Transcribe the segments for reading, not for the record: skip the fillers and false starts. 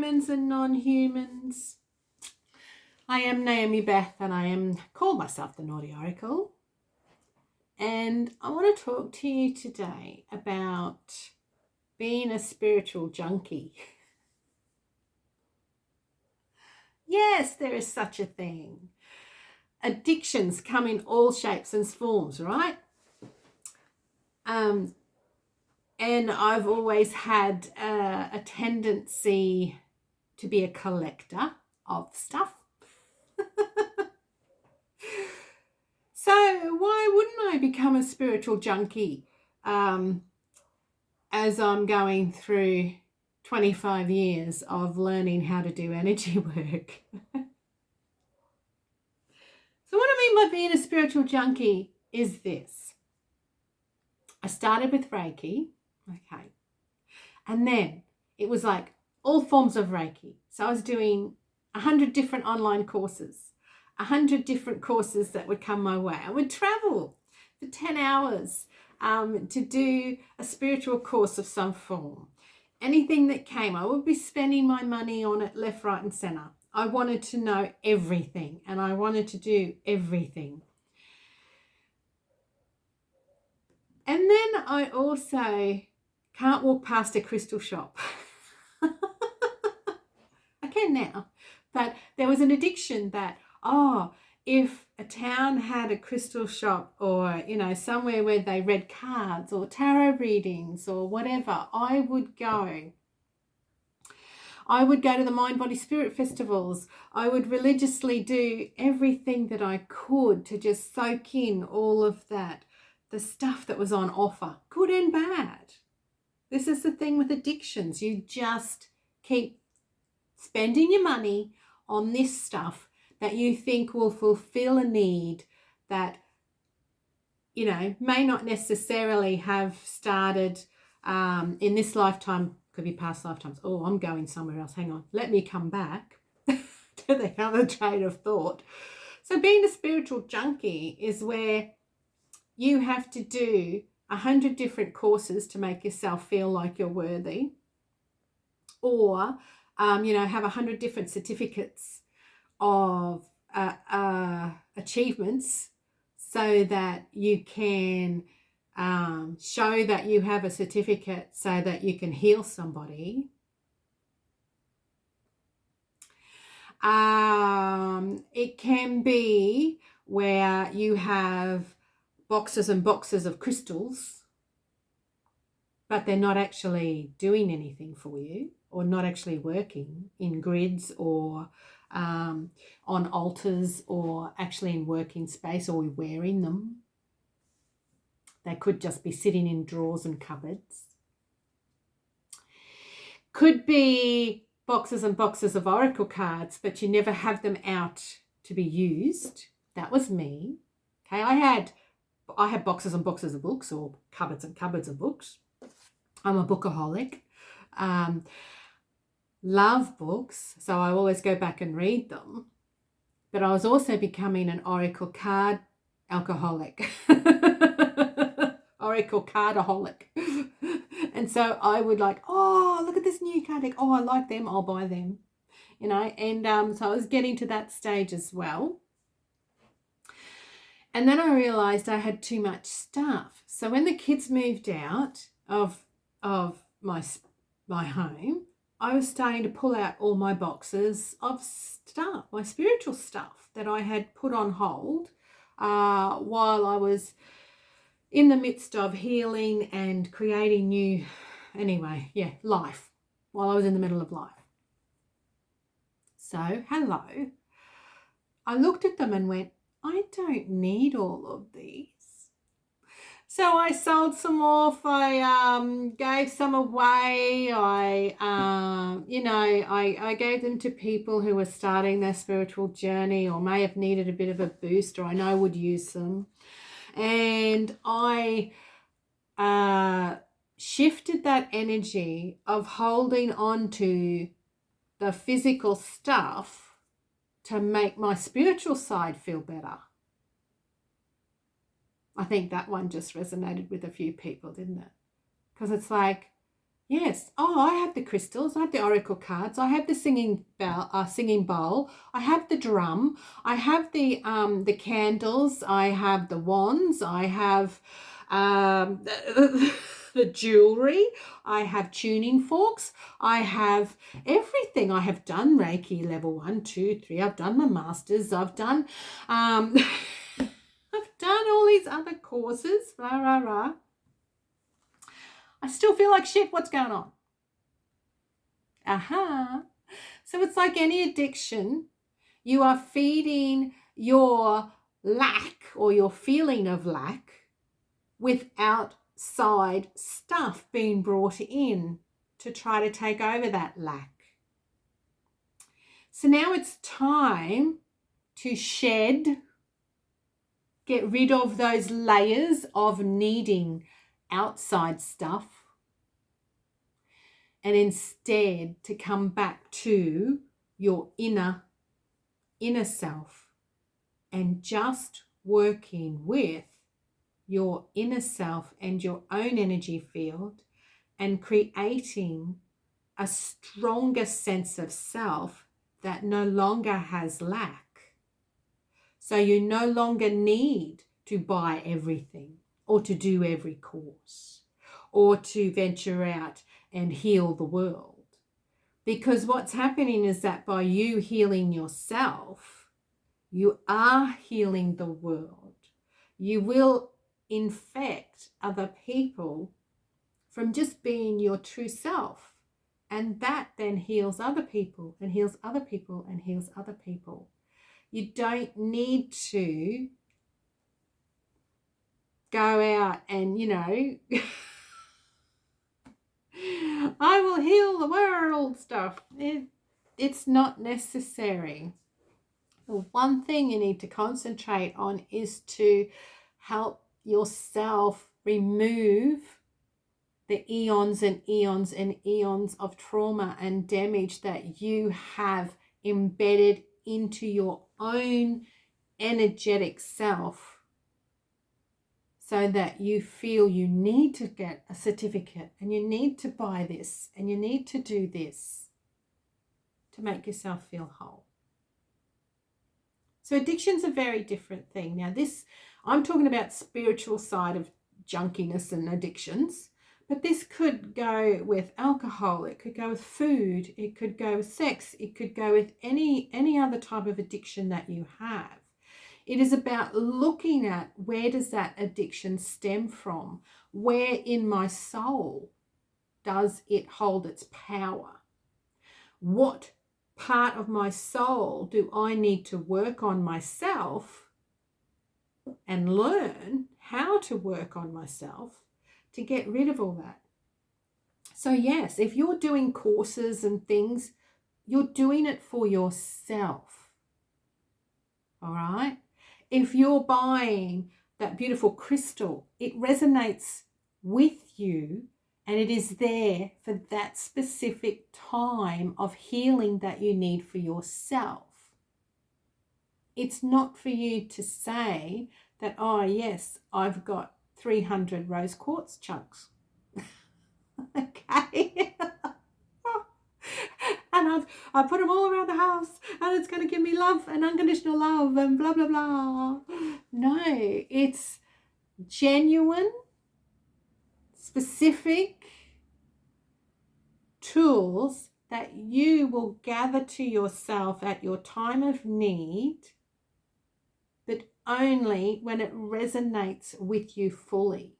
humans and non-humans. I am Naomi Beth and I call myself the Naughty Oracle. And I want to talk to you today about being a spiritual junkie. Yes, there is such a thing. Addictions come in all shapes and forms, right? And I've always had a tendency to be a collector of stuff. So why wouldn't I become a spiritual junkie as I'm going through 25 years of learning how to do energy work? So what I mean by being a spiritual junkie is this. I started with Reiki, okay, and then it was like all forms of Reiki. So I was doing 100 different online courses, 100 different courses that would come my way. I would travel for 10 hours to do a spiritual course of some form. Anything that came, I would be spending my money on it left, right, and center. I wanted to know everything and I wanted to do everything. And then I also can't walk past a crystal shop. I can now, but there was an addiction that, if a town had a crystal shop or, somewhere where they read cards or tarot readings or whatever, I would go. I would go to the Mind, Body, Spirit festivals. I would religiously do everything that I could to just soak in all of that, the stuff that was on offer, good and bad. This is the thing with addictions. You just keep spending your money on this stuff that you think will fulfill a need that, may not necessarily have started in this lifetime, could be past lifetimes. Oh, I'm going somewhere else. Hang on. Let me come back to the other train of thought. So being a spiritual junkie is where you have to do 100 different courses to make yourself feel like you're worthy, or, have 100 different certificates of achievements so that you can show that you have a certificate so that you can heal somebody. It can be where you have boxes and boxes of crystals, but they're not actually doing anything for you or not actually working in grids or on altars or actually in working space or wearing them. They could just be sitting in drawers and cupboards. Could be boxes and boxes of oracle cards, but you never have them out to be used. That was me. Okay, I had boxes and boxes of books or cupboards and cupboards of books. I'm a bookaholic. Love books, so I always go back and read them. But I was also becoming an oracle card alcoholic. Oracle cardaholic. And so I would look at this new card deck. Oh, I like them. I'll buy them. And so I was getting to that stage as well. And then I realized I had too much stuff. So when the kids moved out of my home, I was starting to pull out all my boxes of stuff, my spiritual stuff that I had put on hold while I was in the midst of healing and creating new, life, while I was in the middle of life. So, hello. I looked at them and went, I don't need all of these. So I sold some off. I gave some away. I gave them to people who were starting their spiritual journey or may have needed a bit of a boost or I know would use them. And I shifted that energy of holding on to the physical stuff to make my spiritual side feel better. I think that one just resonated with a few people, didn't it? Because it's like, Yes. Oh, I have the crystals. I have the oracle cards. I have the singing bowl. I have the drum. I have the candles. I have the wands. I have the jewelry. I have tuning forks. I have everything. I have done Reiki level 1, 2, 3. I've done my masters. I've done I've done all these other courses. Rah rah rah. I still feel like shit. What's going on? Aha. So it's like any addiction. You are feeding your lack or your feeling of lack with outside stuff being brought in to try to take over that lack. So now it's time to shed, get rid of those layers of needing outside stuff, and instead to come back to your inner self and just working with your inner self and your own energy field and creating a stronger sense of self that no longer has lack. So you no longer need to buy everything or to do every course or to venture out and heal the world. Because what's happening is that by you healing yourself, you are healing the world. You will infect other people from just being your true self. And that then heals other people and heals other people and heals other people. You don't need to go out and, I will heal the world stuff. It's not necessary. The one thing you need to concentrate on is to help yourself remove the eons and eons and eons of trauma and damage that you have embedded into your own energetic self, so that you feel you need to get a certificate and you need to buy this and you need to do this to make yourself feel whole. So addiction's a very different thing. Now I'm talking about spiritual side of junkiness and addictions, but this could go with alcohol, it could go with food, it could go with sex, it could go with any other type of addiction that you have. It is about looking at, where does that addiction stem from? Where in my soul does it hold its power? What part of my soul do I need to work on myself and learn how to work on myself to get rid of all that? So yes, if you're doing courses and things, you're doing it for yourself. All right? If you're buying that beautiful crystal, it resonates with you and it is there for that specific time of healing that you need for yourself. It's not for you to say that, oh yes, I've got 300 rose quartz chunks. Okay. And I put them all around the house and it's going to give me love and unconditional love and blah, blah, blah. No, it's genuine, specific tools that you will gather to yourself at your time of need, but only when it resonates with you fully.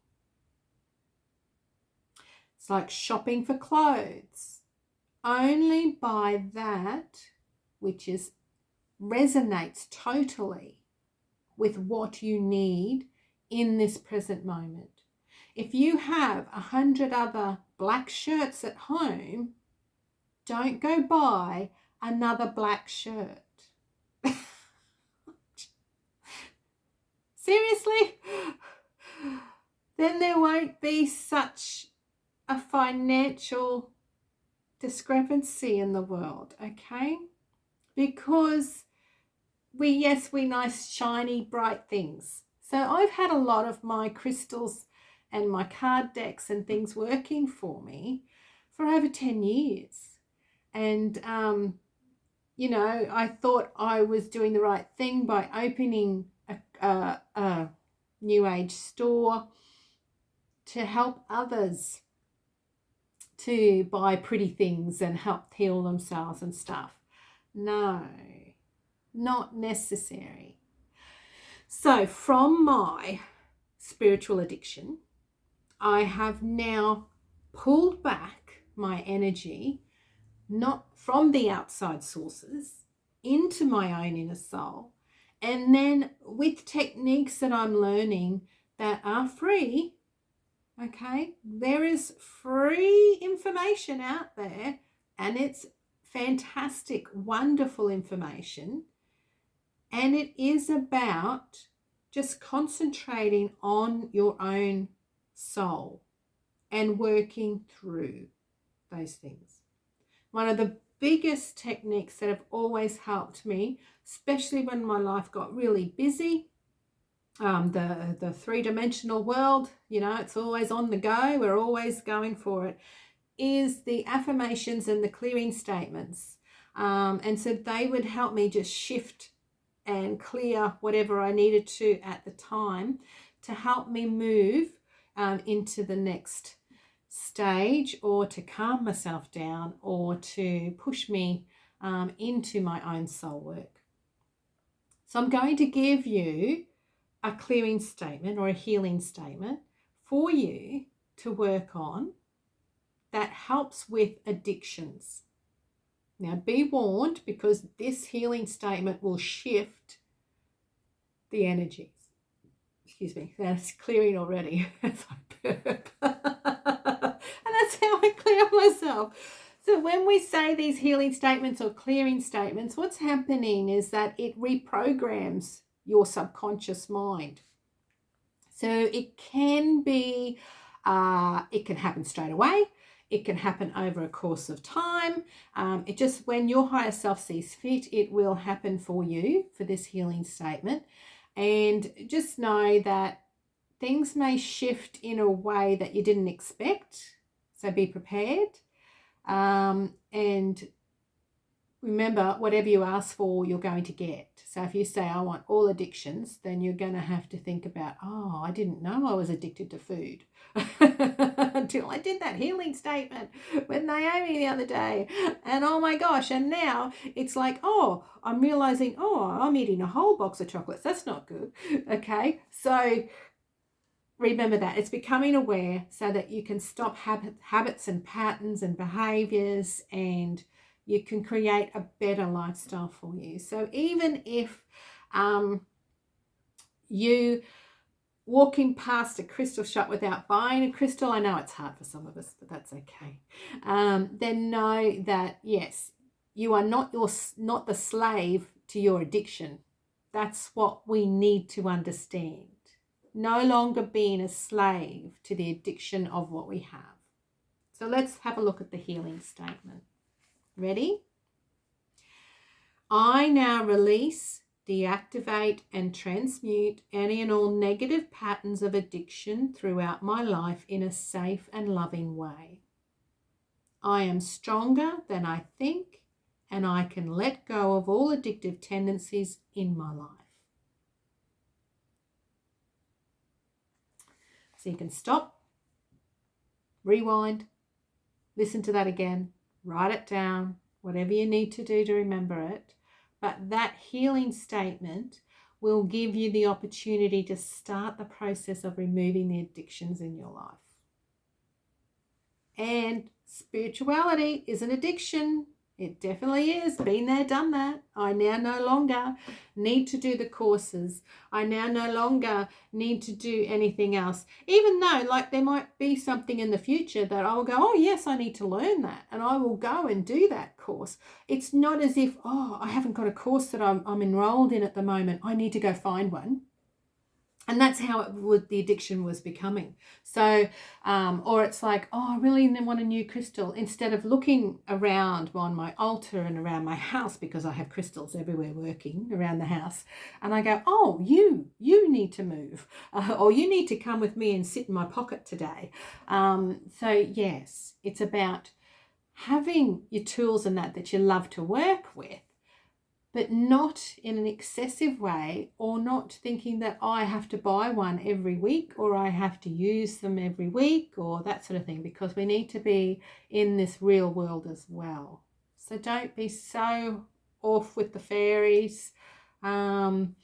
It's like shopping for clothes. Only buy that which resonates totally with what you need in this present moment. If you have 100 other black shirts at home, don't go buy another black shirt. Seriously? Then there won't be such a financial discrepancy in the world, okay? Because we nice, shiny, bright things. So I've had a lot of my crystals and my card decks and things working for me, for over 10 years. And, you know, I thought I was doing the right thing by opening a New Age store to help others to buy pretty things and help heal themselves and stuff. No, not necessary. So from my spiritual addiction, I have now pulled back my energy, not from the outside sources, into my own inner soul. And then with techniques that I'm learning that are free, okay, there is free information out there, and it's fantastic, wonderful information. And it is about just concentrating on your own soul and working through those things. One of the biggest techniques that have always helped me, especially when my life got really busy, the three-dimensional world, you know, it's always on the go, we're always going for it, is the affirmations and the clearing statements. And so they would help me just shift and clear whatever I needed to at the time to help me move into the next stage, or to calm myself down, or to push me into my own soul work. So I'm going to give you a clearing statement or a healing statement for you to work on that helps with addictions. Now be warned, because this healing statement will shift the energies. Excuse me, that's clearing already as I burp. And that's how I clear myself. So when we say these healing statements or clearing statements, what's happening is that it reprograms your subconscious mind. So it can be, it can happen straight away. It can happen over a course of time. It just, when your higher self sees fit, it will happen for you for this healing statement. And just know that things may shift in a way that you didn't expect. So be prepared. And remember, whatever you ask for, you're going to get. So if you say, I want all addictions, then you're going to have to think about, oh, I didn't know I was addicted to food until I did that healing statement with Naomi the other day. And oh my gosh, and now it's like, oh, I'm realizing, oh, I'm eating a whole box of chocolates. That's not good. Okay, so remember that. It's becoming aware so that you can stop habits and patterns and behaviors, and you can create a better lifestyle for you. So even if you walking past a crystal shop without buying a crystal, I know it's hard for some of us, but that's okay. Then know that, yes, you are not the slave to your addiction. That's what we need to understand. No longer being a slave to the addiction of what we have. So let's have a look at the healing statement. Ready? I now release, deactivate, and transmute any and all negative patterns of addiction throughout my life in a safe and loving way. I am stronger than I think, and I can let go of all addictive tendencies in my life. So you can stop, rewind, listen to that again, write it down, whatever you need to do to remember it. But that healing statement will give you the opportunity to start the process of removing the addictions in your life. And spirituality is an addiction. It definitely is. Been there, done that. I now no longer need to do the courses. I now no longer need to do anything else. Even though, like, there might be something in the future that I'll go, oh, yes, I need to learn that. And I will go and do that course. It's not as if, oh, I haven't got a course that I'm enrolled in at the moment. I need to go find one. And that's how the addiction was becoming. So, or it's like, oh, I really want a new crystal. Instead of looking around on my altar and around my house, because I have crystals everywhere working around the house, and I go, oh, you need to move, or you need to come with me and sit in my pocket today. So yes, it's about having your tools and that you love to work with, but not in an excessive way, or not thinking that I have to buy one every week or I have to use them every week or that sort of thing, because we need to be in this real world as well. So don't be so off with the fairies and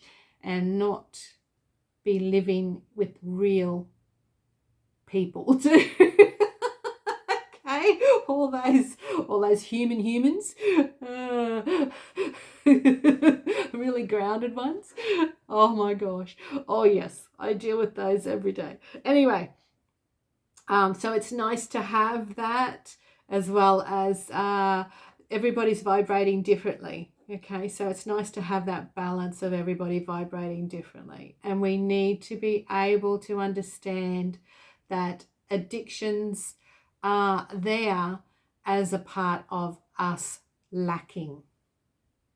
not be living with real people too. Okay, all those humans, really grounded ones. Oh my gosh. Oh yes, I deal with those every day. Anyway, so it's nice to have that, as well as everybody's vibrating differently. Okay, so it's nice to have that balance of everybody vibrating differently, and we need to be able to understand that addictions are there as a part of us lacking,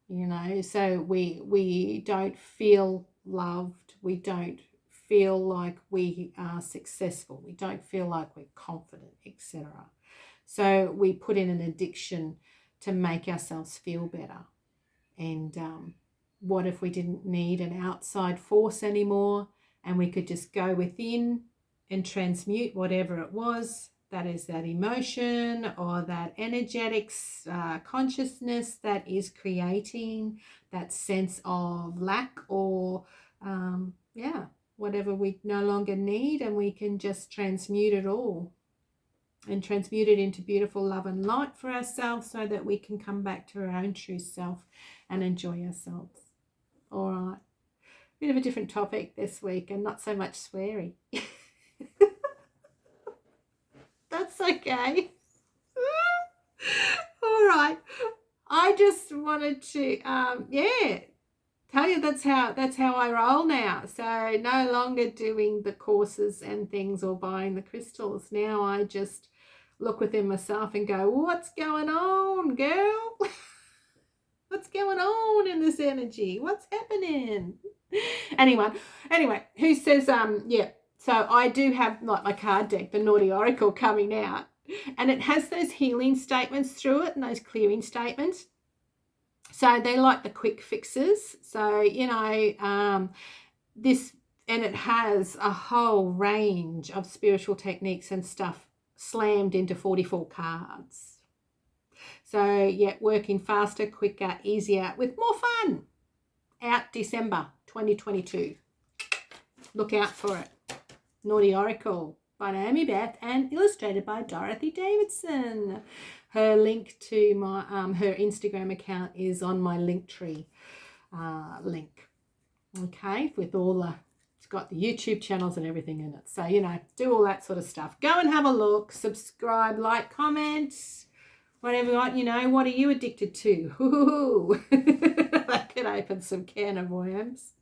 you know. So we don't feel loved, we don't feel like we are successful, we don't feel like we're confident, etc. So we put in an addiction to make ourselves feel better. And what if we didn't need an outside force anymore, and we could just go within and transmute whatever it was, that is that emotion or that energetic consciousness that is creating that sense of lack, or whatever we no longer need, and we can just transmute it all and transmute it into beautiful love and light for ourselves, so that we can come back to our own true self and enjoy ourselves. All right, bit of a different topic this week, and not so much swearing. That's okay. All right, I just wanted to tell you that's how I roll now. So no longer doing the courses and things or buying the crystals. Now I just look within myself and go, what's going on, girl? What's going on in this energy? What's happening? Anyway, who says so I do have, like, my card deck, the Naughty Oracle, coming out, and it has those healing statements through it and those clearing statements. So they like the quick fixes. So, you know, this, and it has a whole range of spiritual techniques and stuff slammed into 44 cards. So, yeah, working faster, quicker, easier, with more fun. Out December 2022. Look out for it. Naughty Oracle by Naomi Beth and illustrated by Dorothy Davidson. Her link to my her Instagram account is on my Linktree link. Okay, with all the, it's got the YouTube channels and everything in it. So, you know, do all that sort of stuff. Go and have a look, subscribe, like, comment, whatever you want. You know, what are you addicted to? Ooh, that could open some can of worms.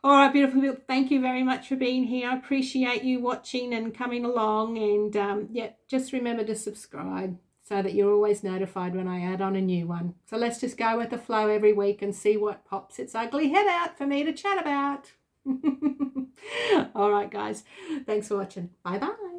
All right, beautiful people, thank you very much for being here. I appreciate you watching and coming along. And just remember to subscribe so that you're always notified when I add on a new one. So let's just go with the flow every week and see what pops its ugly head out for me to chat about. All right, guys, thanks for watching. Bye-bye.